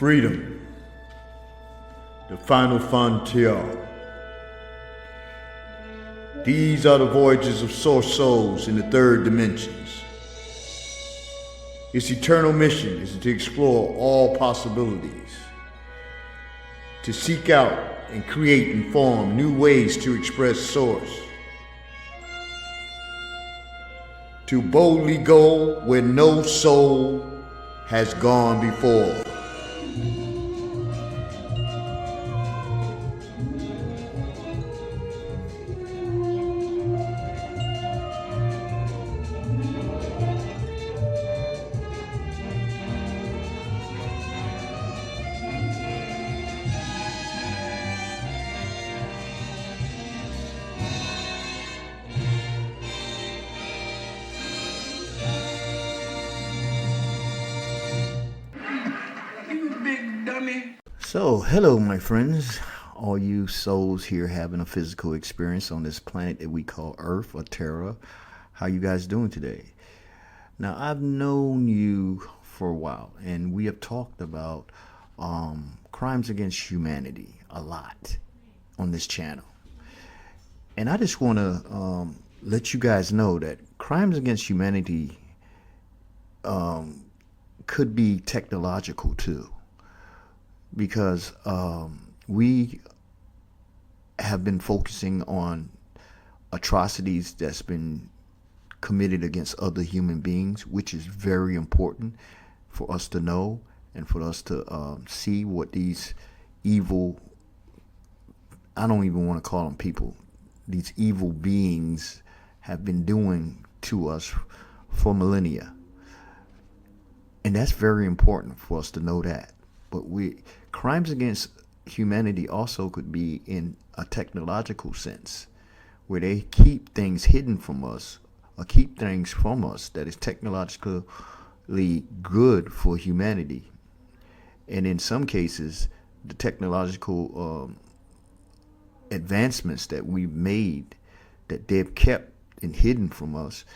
Freedom, the final frontier. These are the voyages of source souls in the third dimensions. Its eternal mission is to explore all possibilities, to seek out and create and form new ways to express source, to boldly go where no soul has gone before. So, hello my friends, all you souls here having a physical experience on this planet that we call Earth or Terra. How you guys doing today? Now, I've known you for a while, and we have talked about crimes against humanity a lot on this channel. And I just want to let you guys know that crimes against humanity could be technological too. Because we have been focusing on atrocities that's been committed against other human beings, which is very important for us to know and for us to see what these evil, I don't even want to call them people, these evil beings have been doing to us for millennia. And that's very important for us to know that. But crimes against humanity also could be in a technological sense, where they keep things hidden from us or keep things from us that is technologically good for humanity. And in some cases, the technological advancements that we've made that they've kept and hidden from us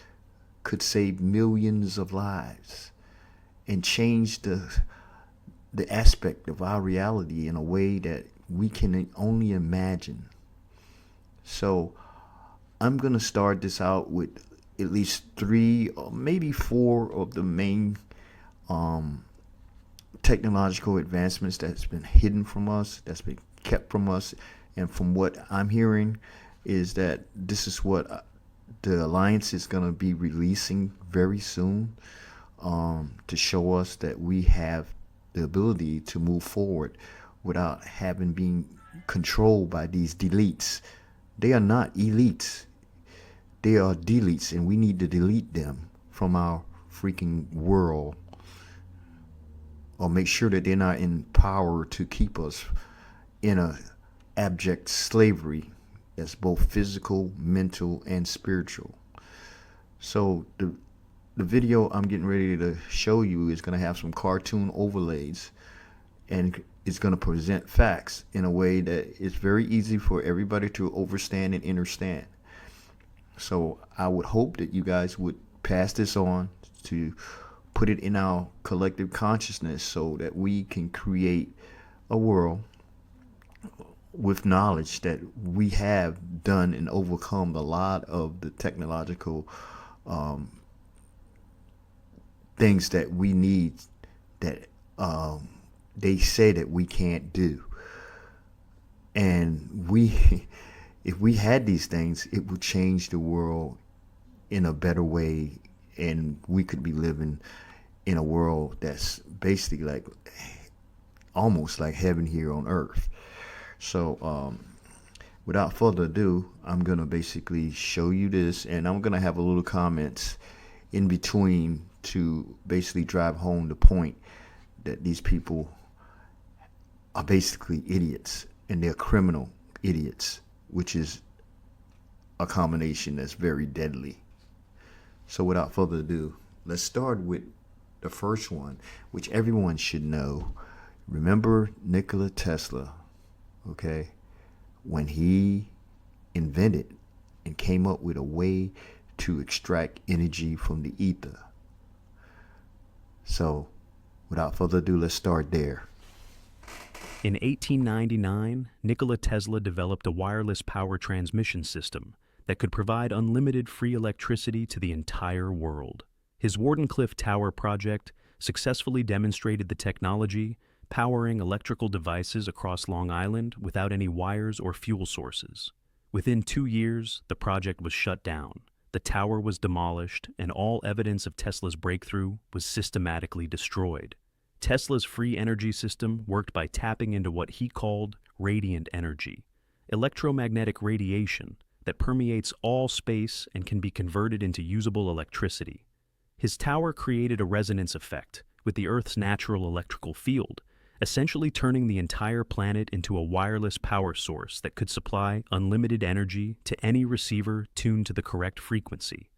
could save millions of lives and change the aspect of our reality in a way that we can only imagine. So I'm going to start this out with at least 3 or maybe 4 of the main technological advancements that's been hidden from us, that's been kept from us. And from what I'm hearing is that this is what the Alliance is going to be releasing very soon to show us that we have the ability to move forward without having been controlled by these deletes. They are not elites. They are deletes, and we need to delete them from our freaking world, or make sure that they're not in power to keep us in a abject slavery that's both physical, mental, and spiritual. So the video I'm getting ready to show you is going to have some cartoon overlays, and it's going to present facts in a way that is very easy for everybody to understand and understand. So I would hope that you guys would pass this on to put it in our collective consciousness so that we can create a world with knowledge that we have done and overcome a lot of the technological things that we need that they say that we can't do. And if we had these things, it would change the world in a better way, and we could be living in a world that's basically like almost like heaven here on earth. So without further ado, I'm gonna basically show you this, and I'm gonna have a little comments in between to basically drive home the point that these people are basically idiots, and they're criminal idiots, which is a combination that's very deadly. So without further ado, let's start with the first one, which everyone should know. Remember Nikola Tesla, okay? When he invented and came up with a way to extract energy from the ether. So without further ado, let's start there. In 1899, Nikola Tesla developed a wireless power transmission system that could provide unlimited free electricity to the entire world. His Wardenclyffe Tower project successfully demonstrated the technology, powering electrical devices across Long Island without any wires or fuel sources. Within 2 years, the project was shut down. The tower was demolished, and all evidence of Tesla's breakthrough was systematically destroyed. Tesla's free energy system worked by tapping into what he called radiant energy, electromagnetic radiation that permeates all space and can be converted into usable electricity. His tower created a resonance effect with the Earth's natural electrical field, essentially turning the entire planet into a wireless power source that could supply unlimited energy to any receiver tuned to the correct frequency.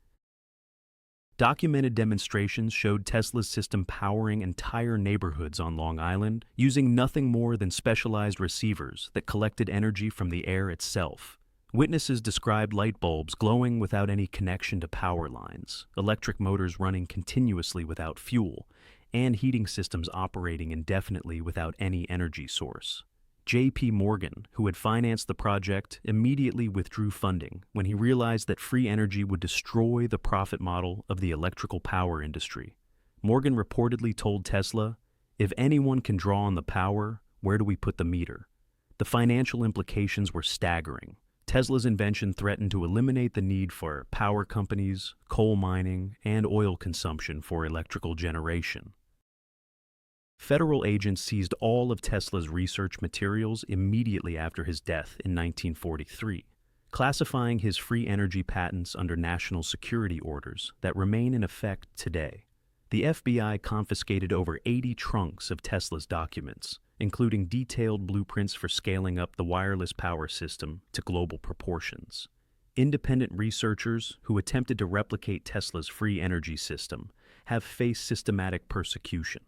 Documented demonstrations showed Tesla's system powering entire neighborhoods on Long Island using nothing more than specialized receivers that collected energy from the air itself. Witnesses described light bulbs glowing without any connection to power lines, electric motors running continuously without fuel, and heating systems operating indefinitely without any energy source. J.P. Morgan, who had financed the project, immediately withdrew funding when he realized that free energy would destroy the profit model of the electrical power industry. Morgan reportedly told Tesla, "If anyone can draw on the power, where do we put the meter?" The financial implications were staggering. Tesla's invention threatened to eliminate the need for power companies, coal mining, and oil consumption for electrical generation. Federal agents seized all of Tesla's research materials immediately after his death in 1943, classifying his free energy patents under national security orders that remain in effect today. The FBI confiscated over 80 trunks of Tesla's documents, including detailed blueprints for scaling up the wireless power system to global proportions. Independent researchers who attempted to replicate Tesla's free energy system have faced systematic persecution.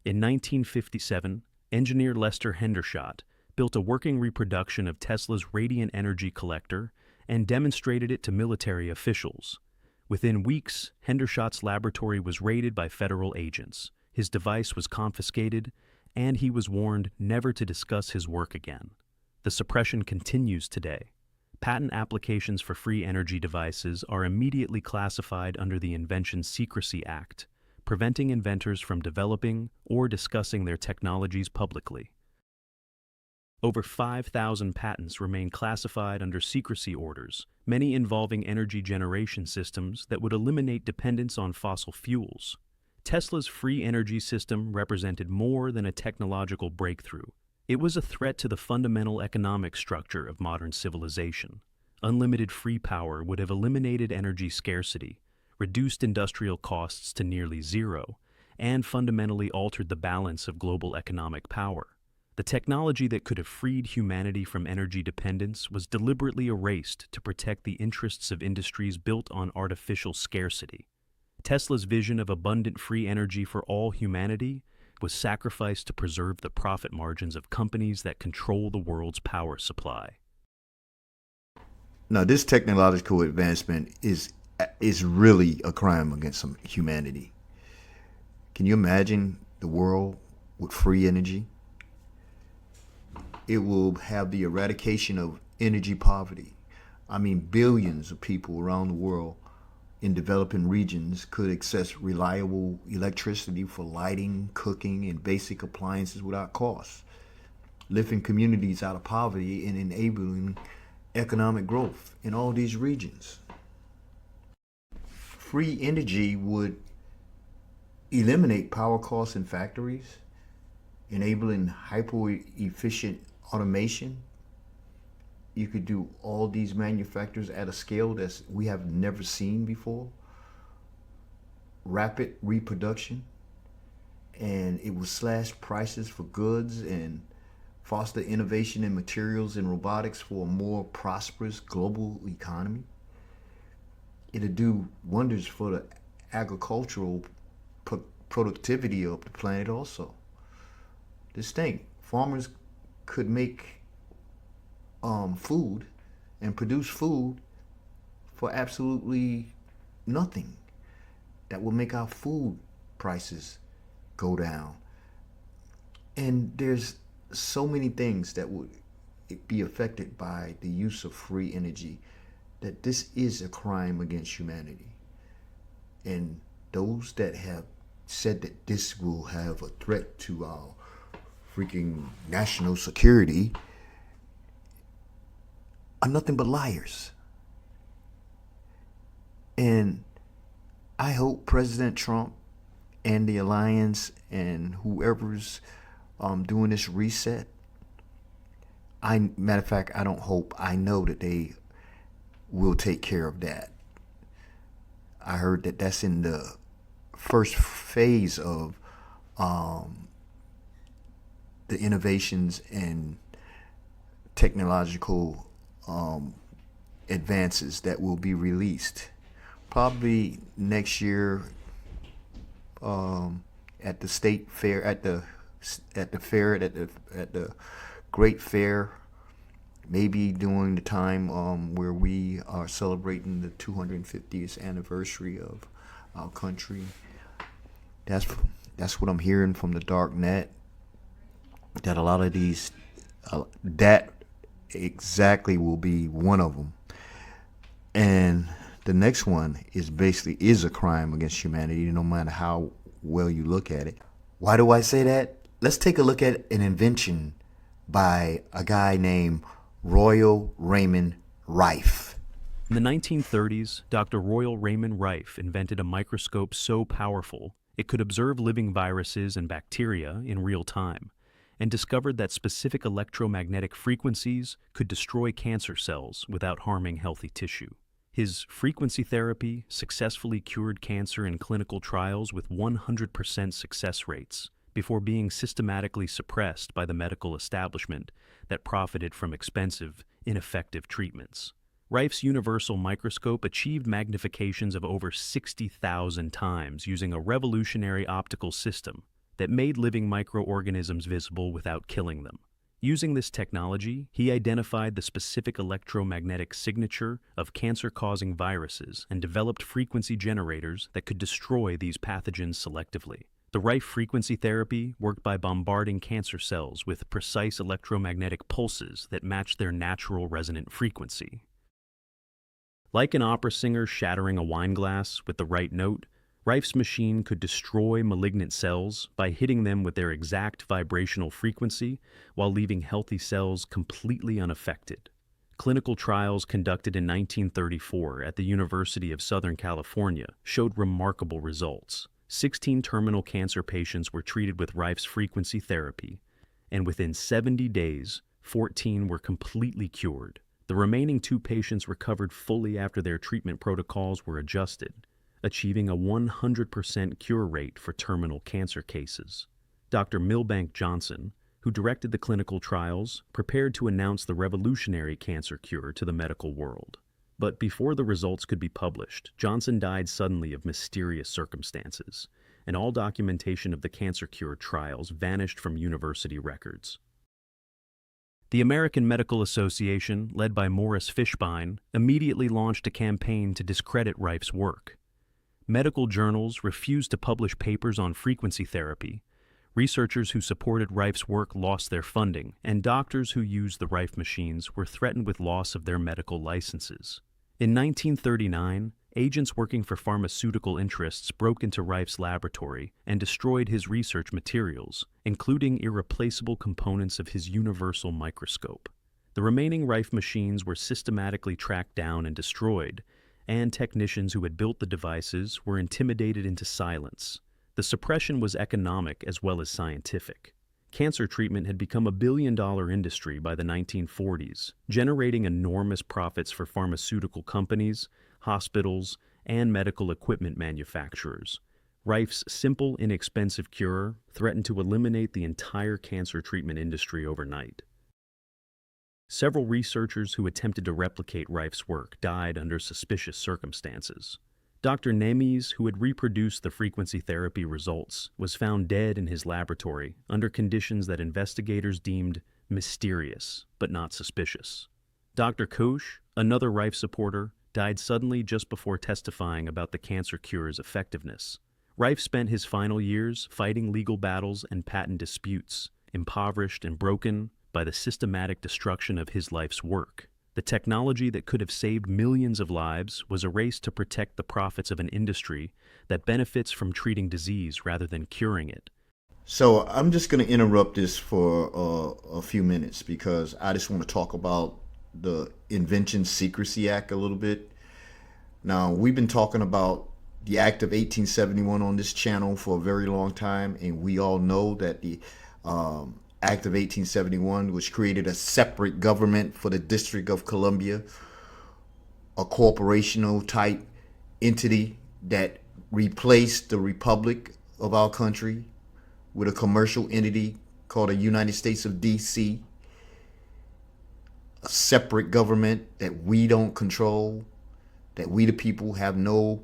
In 1957, engineer Lester Hendershot built a working reproduction of Tesla's radiant energy collector and demonstrated it to military officials. Within weeks, Hendershot's laboratory was raided by federal agents. His device was confiscated, and he was warned never to discuss his work again. The suppression continues today. Patent applications for free energy devices are immediately classified under the Invention Secrecy Act, preventing inventors from developing or discussing their technologies publicly. Over 5,000 patents remain classified under secrecy orders, many involving energy generation systems that would eliminate dependence on fossil fuels. Tesla's free energy system represented more than a technological breakthrough. It was a threat to the fundamental economic structure of modern civilization. Unlimited free power would have eliminated energy scarcity, reduced industrial costs to nearly zero, and fundamentally altered the balance of global economic power. The technology that could have freed humanity from energy dependence was deliberately erased to protect the interests of industries built on artificial scarcity. Tesla's vision of abundant free energy for all humanity was sacrificed to preserve the profit margins of companies that control the world's power supply. Now, this technological advancement is really a crime against humanity. Can you imagine the world with free energy? It will have the eradication of energy poverty. I mean, billions of people around the world in developing regions could access reliable electricity for lighting, cooking, and basic appliances without cost, lifting communities out of poverty and enabling economic growth in all these regions. Free energy would eliminate power costs in factories, enabling hyper-efficient automation. You could do all these manufacturers at a scale that we have never seen before. Rapid reproduction, and it will slash prices for goods and foster innovation in materials and robotics for a more prosperous global economy. It'll do wonders for the agricultural productivity of the planet also. Just think, farmers could make food and produce food for absolutely nothing. That will make our food prices go down. And there's so many things that would be affected by the use of free energy, that this is a crime against humanity. And those that have said that this will have a threat to our freaking national security are nothing but liars. And I hope President Trump and the alliance and whoever's doing this reset, matter of fact, I don't hope, I know that they will take care of that. I heard that that's in the first phase of the innovations and technological advances that will be released probably next year at the state fair, at the great fair, maybe during the time where we are celebrating the 250th anniversary of our country. That's what I'm hearing from the dark net, that a lot of these that exactly will be one of them. And the next one is basically a crime against humanity, no matter how well you look at it. Why do I say that? Let's take a look at an invention by a guy named Royal Raymond Rife. In the 1930s, Dr. Royal Raymond Rife invented a microscope so powerful it could observe living viruses and bacteria in real time, and discovered that specific electromagnetic frequencies could destroy cancer cells without harming healthy tissue. His frequency therapy successfully cured cancer in clinical trials with 100% success rates before being systematically suppressed by the medical establishment that profited from expensive, ineffective treatments. Rife's universal microscope achieved magnifications of over 60,000 times using a revolutionary optical system that made living microorganisms visible without killing them. Using this technology, he identified the specific electromagnetic signature of cancer-causing viruses and developed frequency generators that could destroy these pathogens selectively. The Rife frequency therapy worked by bombarding cancer cells with precise electromagnetic pulses that matched their natural resonant frequency. Like an opera singer shattering a wine glass with the right note, Rife's machine could destroy malignant cells by hitting them with their exact vibrational frequency while leaving healthy cells completely unaffected. Clinical trials conducted in 1934 at the University of Southern California showed remarkable results. 16 terminal cancer patients were treated with Rife's frequency therapy, and within 70 days, 14 were completely cured. The remaining 2 patients recovered fully after their treatment protocols were adjusted, achieving a 100% cure rate for terminal cancer cases. Dr. Milbank Johnson, who directed the clinical trials, prepared to announce the revolutionary cancer cure to the medical world. But before the results could be published, Johnson died suddenly of mysterious circumstances, and all documentation of the cancer cure trials vanished from university records. The American Medical Association, led by Morris Fishbein, immediately launched a campaign to discredit Rife's work. Medical journals refused to publish papers on frequency therapy. Researchers who supported Rife's work lost their funding, and doctors who used the Rife machines were threatened with loss of their medical licenses. In 1939, agents working for pharmaceutical interests broke into Rife's laboratory and destroyed his research materials, including irreplaceable components of his universal microscope. The remaining Rife machines were systematically tracked down and destroyed, and technicians who had built the devices were intimidated into silence. The suppression was economic as well as scientific. Cancer treatment had become a billion-dollar industry by the 1940s, generating enormous profits for pharmaceutical companies, hospitals, and medical equipment manufacturers. Rife's simple, inexpensive cure threatened to eliminate the entire cancer treatment industry overnight. Several researchers who attempted to replicate Rife's work died under suspicious circumstances. Dr. Nemes, who had reproduced the frequency therapy results, was found dead in his laboratory under conditions that investigators deemed mysterious but not suspicious. Dr. Koch, another Rife supporter, died suddenly just before testifying about the cancer cure's effectiveness. Rife spent his final years fighting legal battles and patent disputes, impoverished, and broken by the systematic destruction of his life's work. The technology that could have saved millions of lives was erased to protect the profits of an industry that benefits from treating disease rather than curing it. So I'm just going to interrupt this for a few minutes because I just want to talk about the Invention Secrecy Act a little bit. Now, we've been talking about the Act of 1871 on this channel for a very long time, and we all know that the Act of 1871, which created a separate government for the District of Columbia, a corporational type entity that replaced the Republic of our country with a commercial entity called the United States of DC, a separate government that we don't control, that we the people have no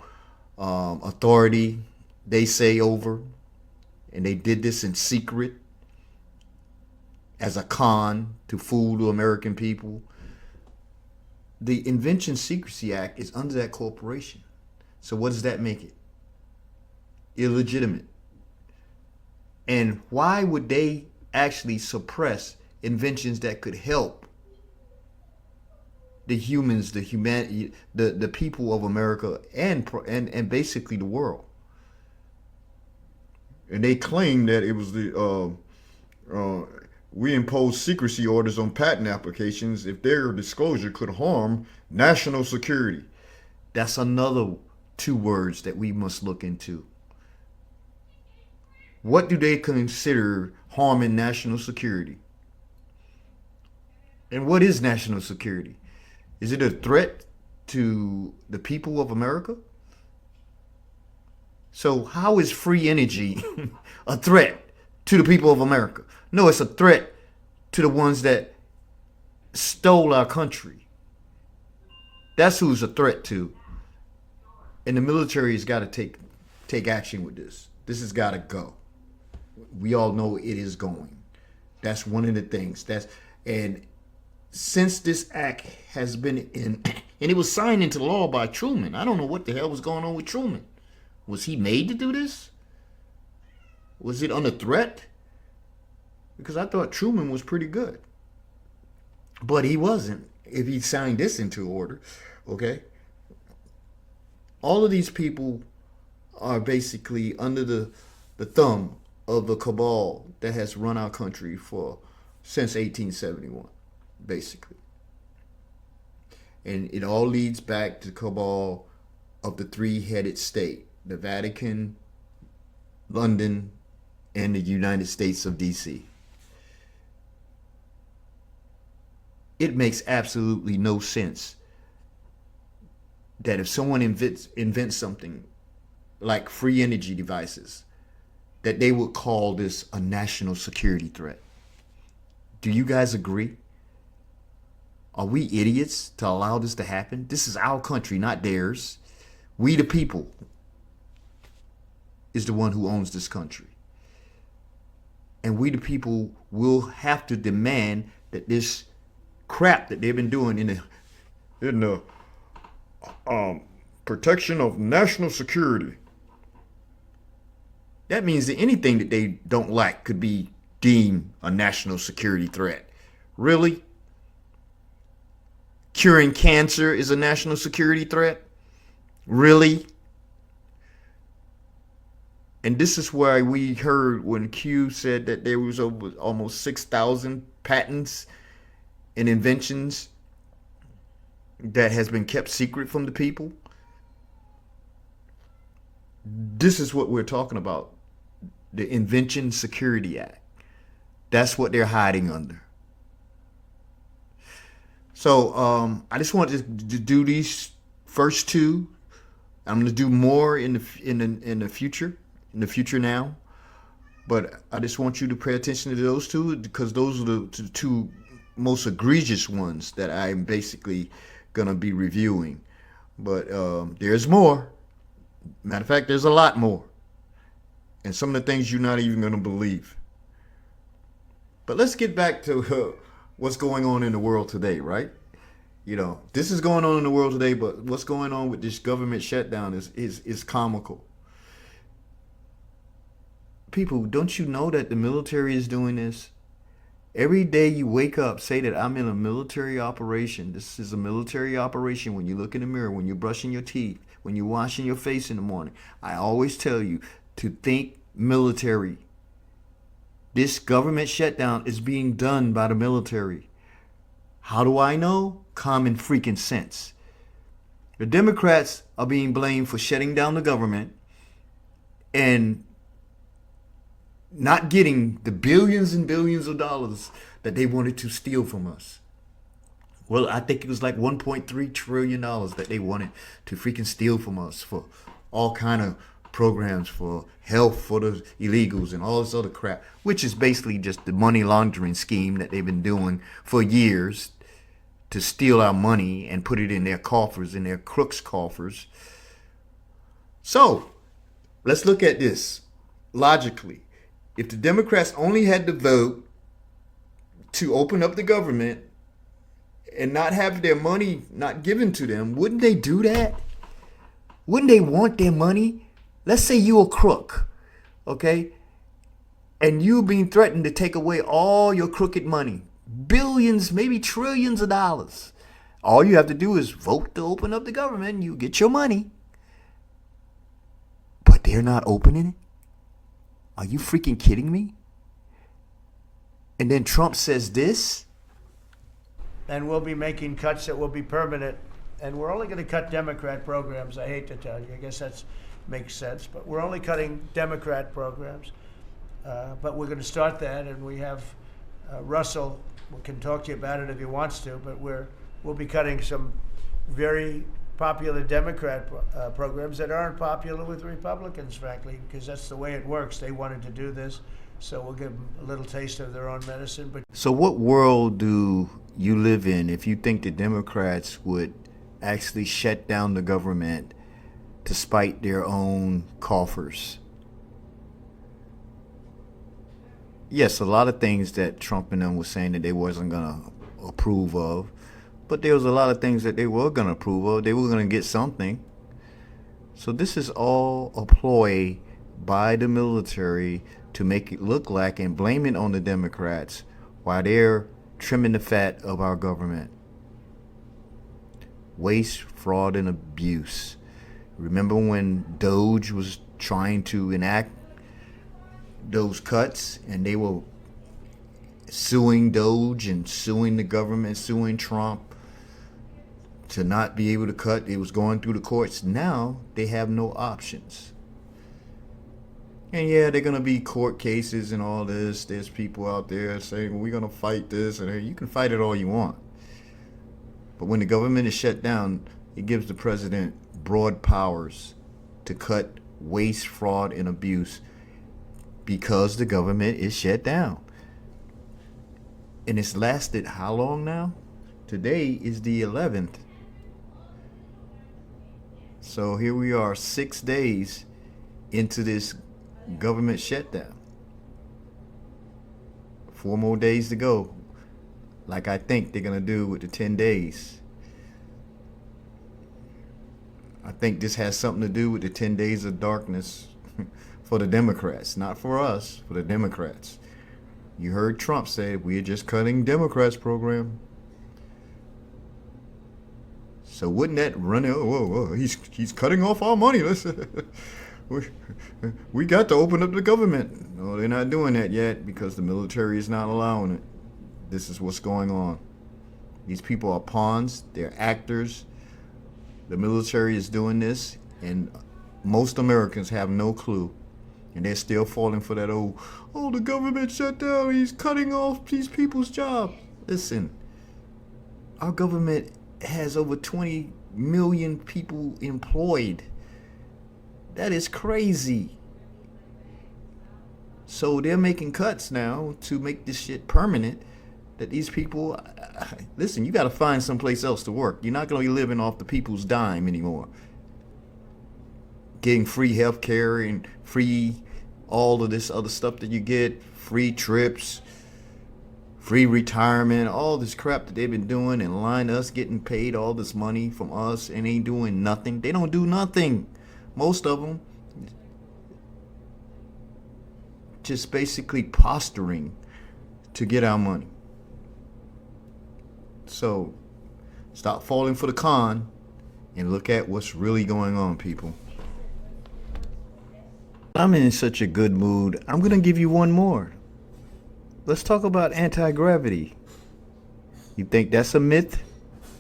authority, they say, over. And they did this in secret as a con to fool the American people. The Invention Secrecy Act is under that corporation. So what does that make it? Illegitimate. And why would they actually suppress inventions that could help the humans, the humanity, the people of America, and basically the world? And they claim that it was the we impose secrecy orders on patent applications if their disclosure could harm national security. That's another two words that we must look into. What do they consider harming national security? And what is national security? Is it a threat to the people of America? So how is free energy a threat to the people of America? No, it's a threat to the ones that stole our country. That's who's a threat to. And the military has got to take action with this. This has got to go. We all know it is going. That's one of the things. And since this act has been in, and it was signed into law by Truman. I don't know what the hell was going on with Truman. Was he made to do this? Was it under threat? Because I thought Truman was pretty good. But he wasn't if he signed this into order. Okay? All of these people are basically under the thumb of the cabal that has run our country since 1871, basically. And it all leads back to the cabal of the three-headed state: the Vatican, London, and the United States of DC. It makes absolutely no sense that if someone invents something like free energy devices, that they would call this a national security threat. Do you guys agree? Are we idiots to allow this to happen? This is our country, not theirs. We the people is the one who owns this country. And we the people will have to demand that this crap that they've been doing in the protection of national security. That means that anything that they don't like could be deemed a national security threat. Really? Curing cancer is a national security threat? Really? And this is why we heard when Q said that there was over almost 6,000 patents and inventions that has been kept secret from the people. This is what we're talking about. The Invention Security Act. That's what they're hiding under. So I just wanted to do these first two. I'm going to do more in the future now. But I just want you to pay attention to those two, because those are the two most egregious ones that I'm basically going to be reviewing. But there's more. Matter of fact, there's a lot more. And some of the things you're not even going to believe. But let's get back to what's going on in the world today, right? You know, this is going on in the world today, but what's going on with this government shutdown is comical. People, don't you know that the military is doing this? Every day you wake up, say that I'm in a military operation. This is a military operation. When you look in the mirror, when you're brushing your teeth, when you're washing your face in the morning, I always tell you to think military. This government shutdown is being done by the military. How do I know? Common freaking sense. The Democrats are being blamed for shutting down the government and not getting the billions and billions of dollars that they wanted to steal from us. Well, I think it was like $1.3 trillion that they wanted to freaking steal from us for all kind of programs for health for the illegals and all this other crap, which is basically just the money laundering scheme that they've been doing for years to steal our money and put it in their coffers, in their crooks' coffers. So, let's look at this logically. If the Democrats only had the vote to open up the government and not have their money not given to them, wouldn't they do that? Wouldn't they want their money? Let's say you're a crook, okay? And you being threatened to take away all your crooked money. Billions, maybe trillions of dollars. All you have to do is vote to open up the government and you get your money. But they're not opening it? Are you freaking kidding me? And then Trump says this? And we'll be making cuts that will be permanent. And we're only going to cut Democrat programs. I hate to tell you. I guess that makes sense. But we're only cutting Democrat programs. But we're going to start that. And we have Russell can talk to you about it if he wants to. But we'll be cutting some very popular Democrat programs that aren't popular with Republicans, frankly, because that's the way it works. They wanted to do this. So we'll give them a little taste of their own medicine. But so what world do you live in if you think the Democrats would actually shut down the government to spite their own coffers? Yes, a lot of things that Trump and them was saying that they wasn't going to approve of, but there was a lot of things that they were going to approve of. They were going to get something. So this is all a ploy by the military to make it look like and blame it on the Democrats while they're trimming the fat of our government. Waste, fraud, and abuse. Remember when Doge was trying to enact those cuts and they were suing Doge and suing the government, suing Trump to not be able to cut? It was going through the courts. Now they have no options. And yeah, they're going to be court cases and all this. There's people out there saying, well, we're going to fight this. And you can fight it all you want. But when the government is shut down, it gives the president broad powers to cut waste, fraud, and abuse because the government is shut down. And it's lasted how long now? Today is the 11th. So here we are 6 days into this government shutdown. 4 more days to go, like I think they're going to do with the 10 days. I think this has something to do with the 10 days of darkness for the Democrats, not for us, for the Democrats. You heard Trump say we're just cutting Democrats' program. So wouldn't that run? Whoa, he's cutting off our money. We got to open up the government. No, they're not doing that yet because the military is not allowing it. This is what's going on. These people are pawns. They're actors. The military is doing this, and most Americans have no clue. And they're still falling for that the government shut down. He's cutting off these people's jobs. Listen, our government has over 20 million people employed. That is crazy. So they're making cuts now to make this shit permanent. That these people, listen, you got to find someplace else to work. You're not going to be living off the people's dime anymore. Getting free health care and free all of this other stuff that you get, free trips, free retirement, all this crap that they've been doing and lying to us, getting paid all this money from us and ain't doing nothing. They don't do nothing. Most of them just basically posturing to get our money. So stop falling for the con and look at what's really going on, people. I'm in such a good mood. I'm going to give you one more. Let's talk about anti-gravity. You think that's a myth?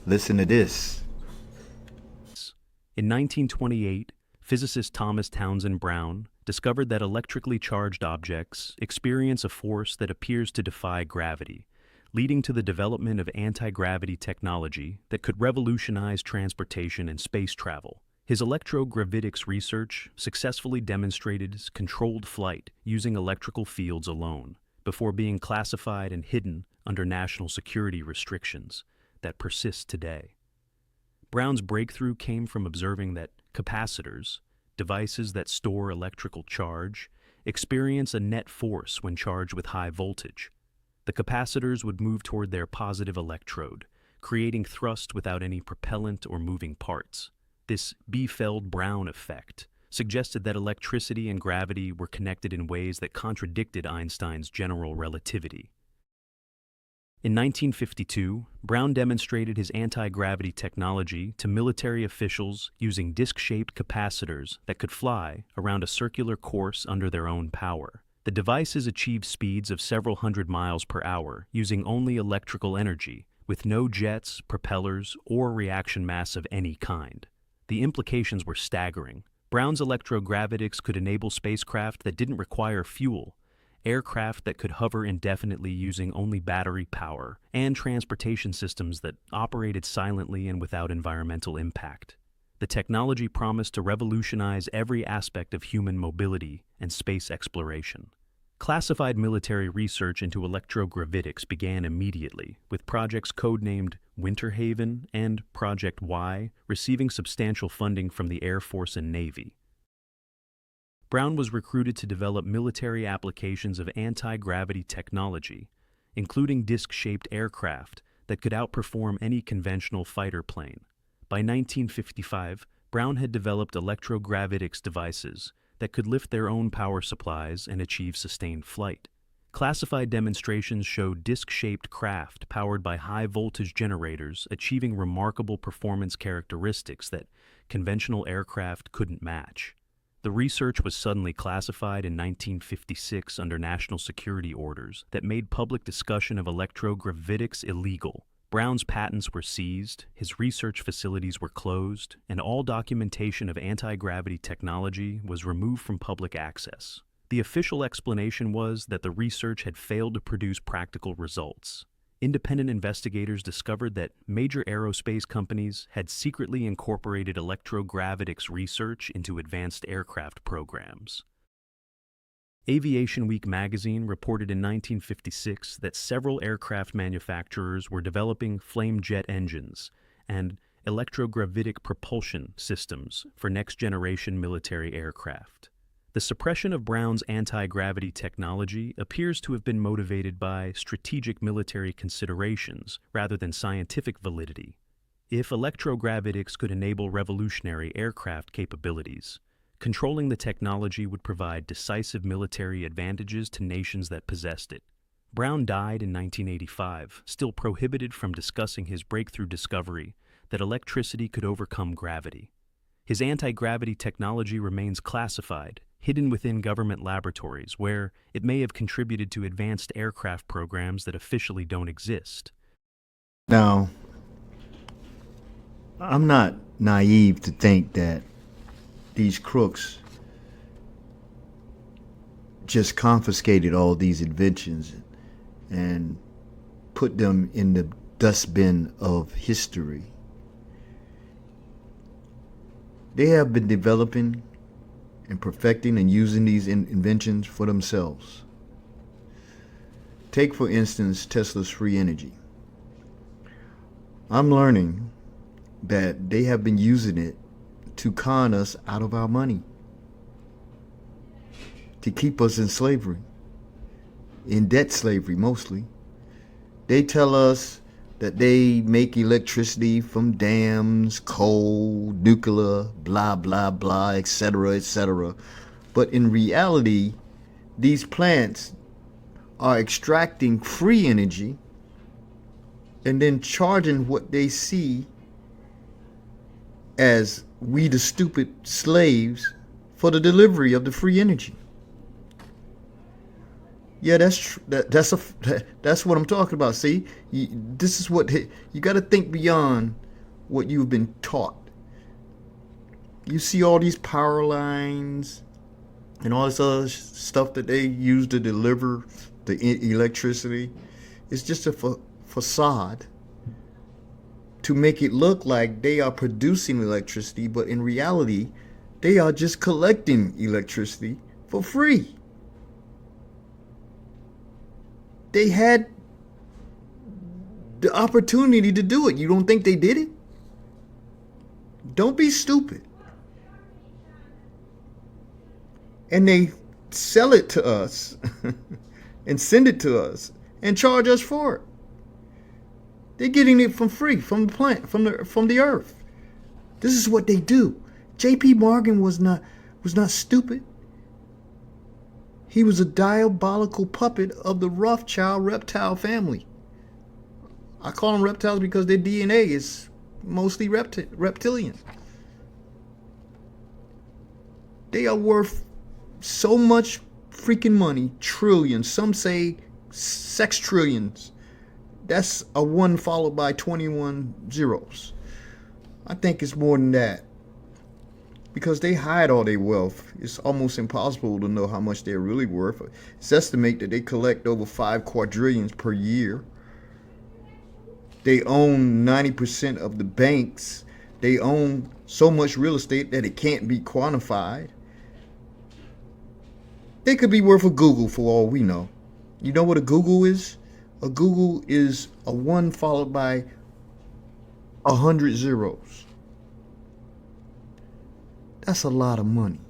Listen to this. In 1928, physicist Thomas Townsend Brown discovered that electrically charged objects experience a force that appears to defy gravity, leading to the development of anti-gravity technology that could revolutionize transportation and space travel. His electrogravitics research successfully demonstrated controlled flight using electrical fields alone, before being classified and hidden under national security restrictions that persist today. Brown's breakthrough came from observing that capacitors, devices that store electrical charge, experience a net force when charged with high voltage. The capacitors would move toward their positive electrode, creating thrust without any propellant or moving parts. This Biefeld-Brown effect suggested that electricity and gravity were connected in ways that contradicted Einstein's general relativity. In 1952, Brown demonstrated his anti-gravity technology to military officials using disc-shaped capacitors that could fly around a circular course under their own power. The devices achieved speeds of several hundred miles per hour using only electrical energy, with no jets, propellers, or reaction mass of any kind. The implications were staggering. Brown's electrogravitics could enable spacecraft that didn't require fuel, aircraft that could hover indefinitely using only battery power, and transportation systems that operated silently and without environmental impact. The technology promised to revolutionize every aspect of human mobility and space exploration. Classified military research into electrogravitics began immediately, with projects codenamed Winter Haven and Project Y receiving substantial funding from the Air Force and Navy. Brown was recruited to develop military applications of anti-gravity technology, including disc-shaped aircraft that could outperform any conventional fighter plane. By 1955, Brown had developed electrogravitics devices that could lift their own power supplies and achieve sustained flight. Classified demonstrations showed disc-shaped craft powered by high-voltage generators achieving remarkable performance characteristics that conventional aircraft couldn't match. The research was suddenly classified in 1956 under national security orders that made public discussion of electrogravitics illegal. Brown's patents were seized, his research facilities were closed, and all documentation of anti-gravity technology was removed from public access. The official explanation was that the research had failed to produce practical results. Independent investigators discovered that major aerospace companies had secretly incorporated electrogravitics research into advanced aircraft programs. Aviation Week magazine reported in 1956 that several aircraft manufacturers were developing flame jet engines and electrogravitic propulsion systems for next-generation military aircraft. The suppression of Brown's anti-gravity technology appears to have been motivated by strategic military considerations rather than scientific validity. If electrogravitics could enable revolutionary aircraft capabilities, controlling the technology would provide decisive military advantages to nations that possessed it. Brown died in 1985, still prohibited from discussing his breakthrough discovery that electricity could overcome gravity. His anti-gravity technology remains classified, hidden within government laboratories, where it may have contributed to advanced aircraft programs that officially don't exist. Now, I'm not naive to think that these crooks just confiscated all these inventions and put them in the dustbin of history. They have been developing and perfecting and using these inventions for themselves. Take, for instance, Tesla's free energy. I'm learning that they have been using it to con us out of our money, to keep us in slavery, in debt slavery mostly. They tell us that they make electricity from dams, coal, nuclear, blah, blah, blah, etc., etc. But in reality, these plants are extracting free energy and then charging what they see as we the stupid slaves for the delivery of the free energy. Yeah, that's what I'm talking about. See, this is what you got to think beyond what you've been taught. You see all these power lines and all this other stuff that they use to deliver the electricity. It's just a facade to make it look like they are producing electricity, but in reality, they are just collecting electricity for free. They had the opportunity to do it. You don't think they did it? Don't be stupid. And they sell it to us and send it to us and charge us for it. They're getting it from free, from the plant, from the earth. This is what they do. J.P. Morgan was not stupid. He was a diabolical puppet of the Rothschild reptile family. I call them reptiles because their DNA is mostly reptilian. They are worth so much freaking money, trillions. Some say sextrillions. That's a 1 followed by 21 zeros. I think it's more than that. Because they hide all their wealth. It's almost impossible to know how much they're really worth. It's estimated that they collect over 5 quadrillions per year. They own 90% of the banks. They own so much real estate that it can't be quantified. They could be worth a Google for all we know. You know what a Google is? A Google is a 1 followed by 100 zeros. That's a lot of money.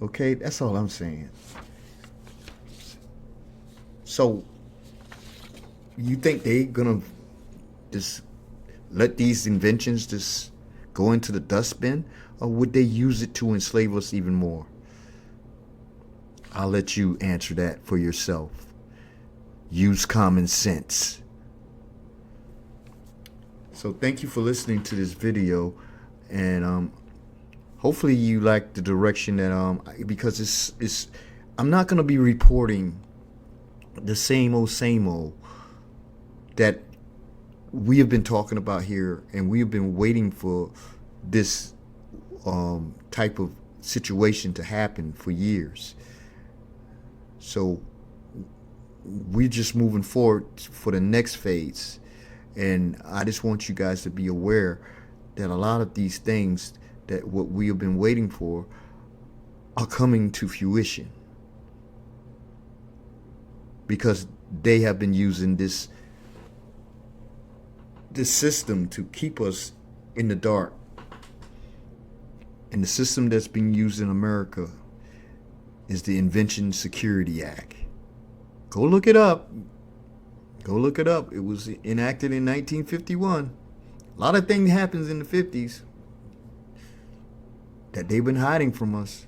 Okay, that's all I'm saying. So, you think they gonna just let these inventions just go into the dustbin? Or would they use it to enslave us even more? I'll let you answer that for yourself. Use common sense. So thank you for listening to this video, and hopefully you like the direction that because it's I'm not gonna be reporting the same old that we have been talking about here, and we have been waiting for this type of situation to happen for years. So we're just moving forward for the next phase, and I just want you guys to be aware that a lot of these things that what we have been waiting for are coming to fruition, because they have been using this system to keep us in the dark. And the system that's being used in America is the Invention Security Act. Go look it up. Go look it up. It was enacted in 1951. A lot of things happens in the 50s that they've been hiding from us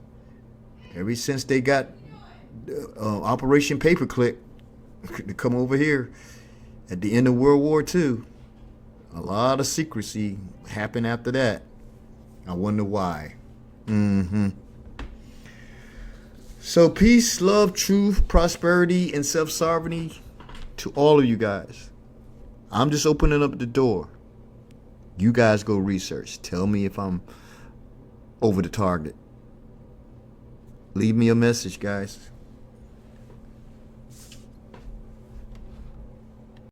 ever since they got Operation Paperclip to come over here at the end of World War II. A lot of secrecy happened after that. I wonder why. So peace, love, truth, prosperity, and self-sovereignty to all of you guys. I'm just opening up the door. You guys go research. Tell me if I'm over the target. Leave me a message, guys.